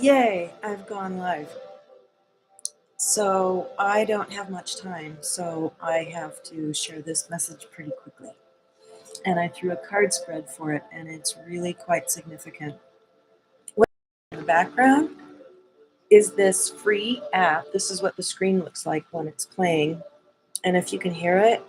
Yay, I've gone live. So I don't have much time, so I have to share this message pretty quickly. And I threw a card spread for it, and it's really quite significant. What in the background is this free app. This is what the screen looks like when it's playing. And if you can hear it,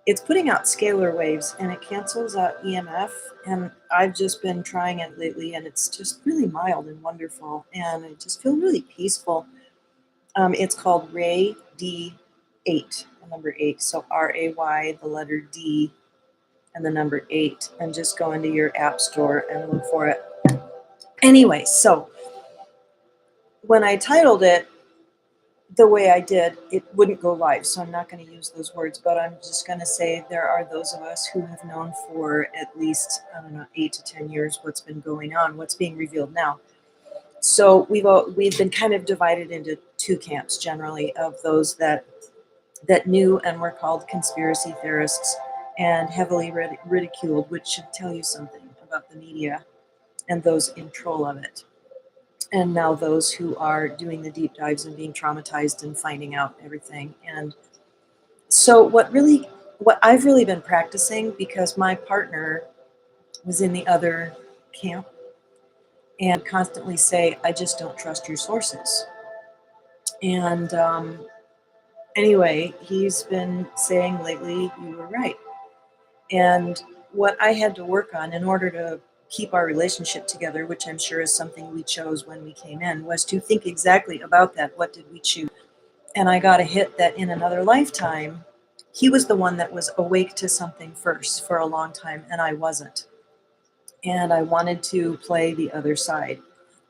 it's putting out scalar waves and it cancels out EMF. And I've just been trying it lately, and it's just really mild and wonderful. And I just feel really peaceful. It's called Ray D8, the number 8. So RAY, the letter D, and the number 8. And just go into your app store and look for it. Anyway, so when I titled it the way I did, it wouldn't go live. So I'm not going to use those words, but I'm just going to say there are those of us who have known for at least, 8 to 10 years what's been going on, what's being revealed now. So we've been kind of divided into two camps generally, of those that knew and were called conspiracy theorists and heavily ridiculed, which should tell you something about the media and those in control of it. And now those who are doing the deep dives and being traumatized and finding out everything. And so what I've really been practicing, because my partner was in the other camp, and constantly say, I just don't trust your sources. And anyway, he's been saying lately, you were right. And what I had to work on in order to keep our relationship together, which I'm sure is something we chose when we came in, was to think exactly about that. What did we choose? And I got a hit that in another lifetime, he was the one that was awake to something first for a long time, and I wasn't. And I wanted to play the other side.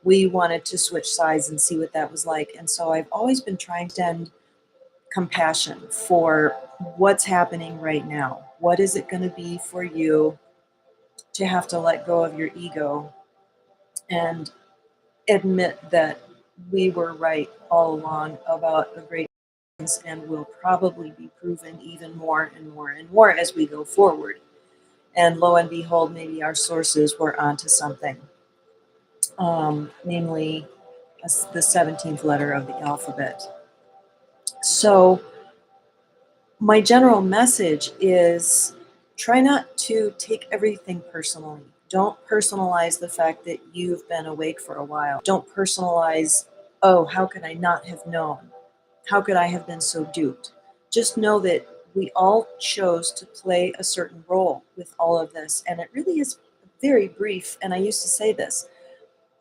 We wanted to switch sides and see what that was like. And so I've always been trying to extend compassion for what's happening right now. What is it going to be for you to have to let go of your ego and admit that we were right all along about the great things, and will probably be proven even more and more and more as we go forward. And lo and behold, maybe our sources were onto something, namely the 17th letter of the alphabet. So my general message is, try not to take everything personally. Don't personalize the fact that you've been awake for a while. Don't personalize, oh, how could I not have known? How could I have been so duped? Just know that we all chose to play a certain role with all of this. And it really is very brief. And I used to say this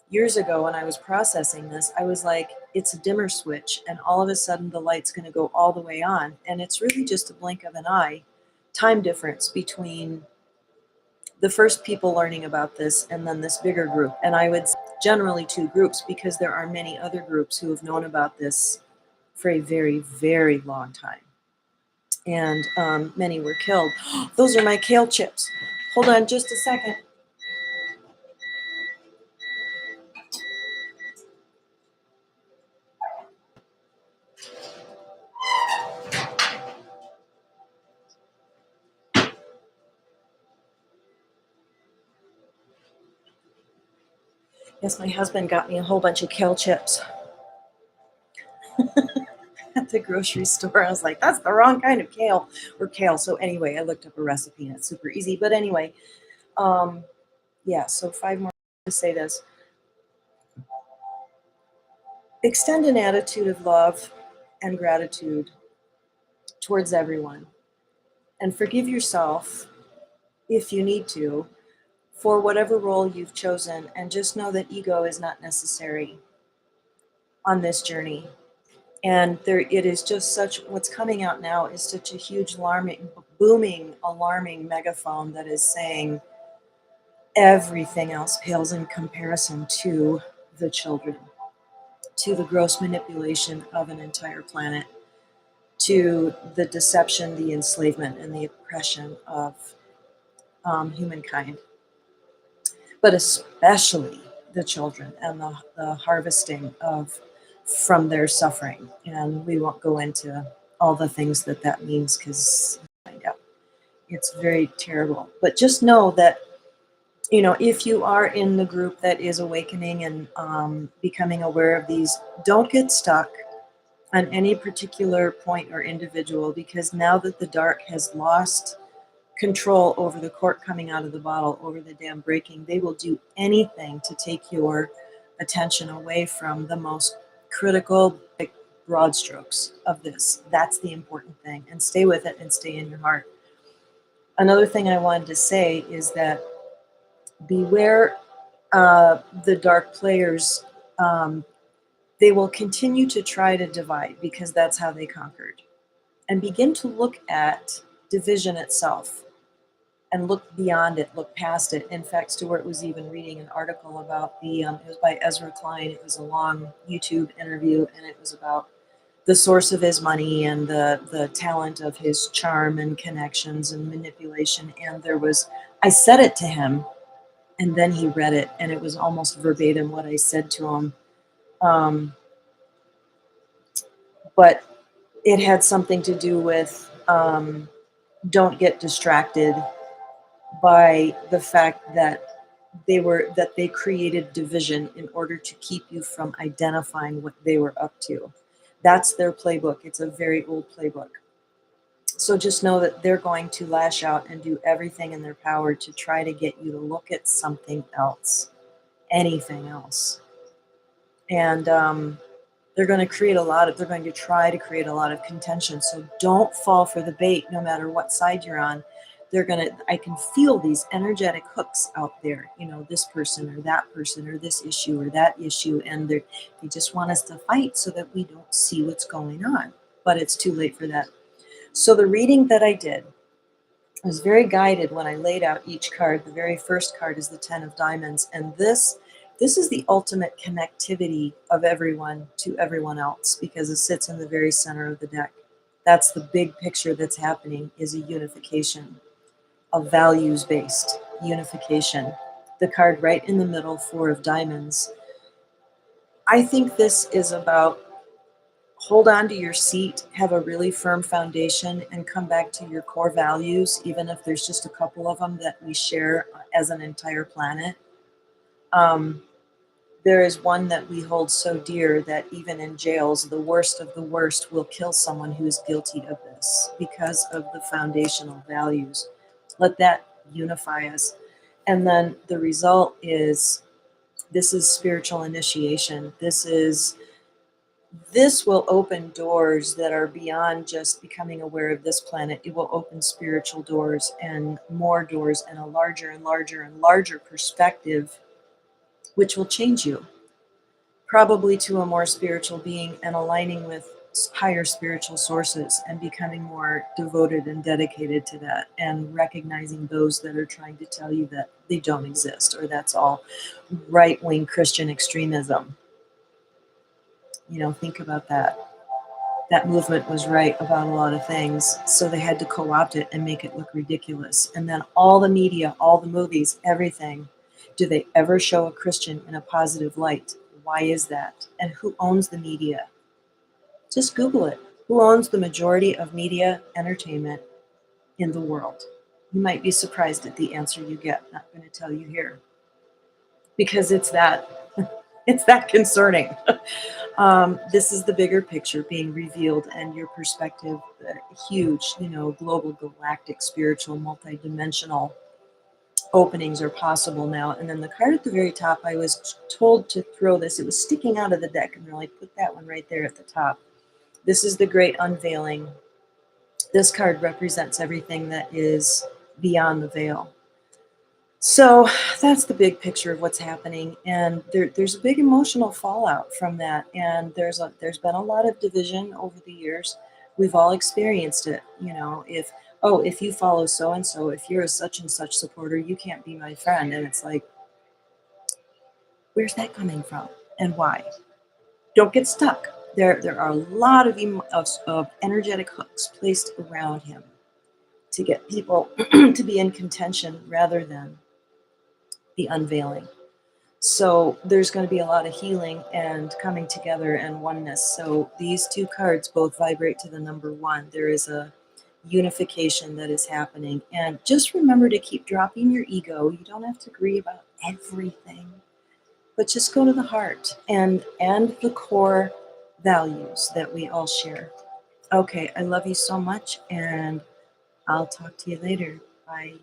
years ago when I was processing this. I was like, it's a dimmer switch, and all of a sudden the light's going to go all the way on. And it's really just a blink of an eye time difference between the first people learning about this and then this bigger group. And I would say generally two groups, because there are many other groups who have known about this for a very, very long time. And many were killed. Those are my kale chips. Hold on just a second. Yes, my husband got me a whole bunch of kale chips at the grocery store. I was like, that's the wrong kind of kale. So anyway, I looked up a recipe and it's super easy. But anyway, yeah, so 5 more to say this. Extend an attitude of love and gratitude towards everyone. And forgive yourself, if you need to, for whatever role you've chosen. And just know that ego is not necessary on this journey. And it is just what's coming out now is such a huge, booming, alarming megaphone that is saying everything else pales in comparison to the children, to the gross manipulation of an entire planet, to the deception, the enslavement, and the oppression of humankind, but especially the children and the harvesting from their suffering. And we won't go into all the things that means, because it's very terrible. But just know that You know, if you are in the group that is awakening and becoming aware of these, don't get stuck on any particular point or individual, because now that the dark has lost control over the cork coming out of the bottle, over the dam breaking, they will do anything to take your attention away from the most critical, big, broad strokes of this. That's the important thing. And stay with it and stay in your heart. Another thing I wanted to say is that beware the dark players. They will continue to try to divide because that's how they conquered. And begin to look at division itself and look beyond it, look past it. In fact, Stuart was even reading an article about it was by Ezra Klein. It was a long YouTube interview, and it was about the source of his money and the talent of his charm and connections and manipulation. And I said it to him, and then he read it, and it was almost verbatim what I said to him. But it had something to do with don't get distracted by the fact that they created division in order to keep you from identifying what they were up to. That's their playbook. It's a very old playbook. So just know that they're going to lash out and do everything in their power to try to get you to look at something else, anything else. And they're going to try to create a lot of contention. So don't fall for the bait, no matter what side you're on. I can feel these energetic hooks out there, this person or that person or this issue or that issue. And they just want us to fight so that we don't see what's going on. But it's too late for that. So the reading that I did was very guided when I laid out each card. The very first card is the 10 of Diamonds. And this is the ultimate connectivity of everyone to everyone else, because it sits in the very center of the deck. That's the big picture that's happening, is a unification, a values-based unification. The card right in the middle, 4 of Diamonds. I think this is about hold on to your seat, have a really firm foundation, and come back to your core values, even if there's just a couple of them that we share as an entire planet. There is one that we hold so dear that even in jails, the worst of the worst will kill someone who is guilty of this because of the foundational values. Let that unify us. And then the result is, this is spiritual initiation. This will open doors that are beyond just becoming aware of this planet. It will open spiritual doors and more doors and a larger and larger and larger perspective, which will change you, probably to a more spiritual being, and aligning with higher spiritual sources and becoming more devoted and dedicated to that, and recognizing those that are trying to tell you that they don't exist, or that's all right-wing Christian extremism. Think about that. That movement was right about a lot of things, so they had to co-opt it and make it look ridiculous. And then all the media, all the movies, everything, do they ever show a Christian in a positive light? Why is that? And who owns the media? Just Google it. Who owns the majority of media entertainment in the world? You might be surprised at the answer you get. Not going to tell you here, because it's that concerning. This is the bigger picture being revealed, and your perspective, huge, global, galactic, spiritual, multidimensional openings are possible now. And then the card at the very top, I was told to throw this. It was sticking out of the deck, and they're like, put that one right there at the top. This is the great unveiling. This card represents everything that is beyond the veil. So that's the big picture of what's happening, and there's a big emotional fallout from that, and there's been a lot of division over the years. We've all experienced it. If you follow so and so, if you're a such and such supporter, you can't be my friend, and it's like, where's that coming from, and why? Don't get stuck. There are a lot of energetic hooks placed around him to get people to be in contention rather than the unveiling. So there's going to be a lot of healing and coming together and oneness. So these two cards both vibrate to the number 1. There is a unification that is happening. And just remember to keep dropping your ego. You don't have to agree about everything, but just go to the heart and the core values that we all share. Okay, I love you so much, and I'll talk to you later. Bye.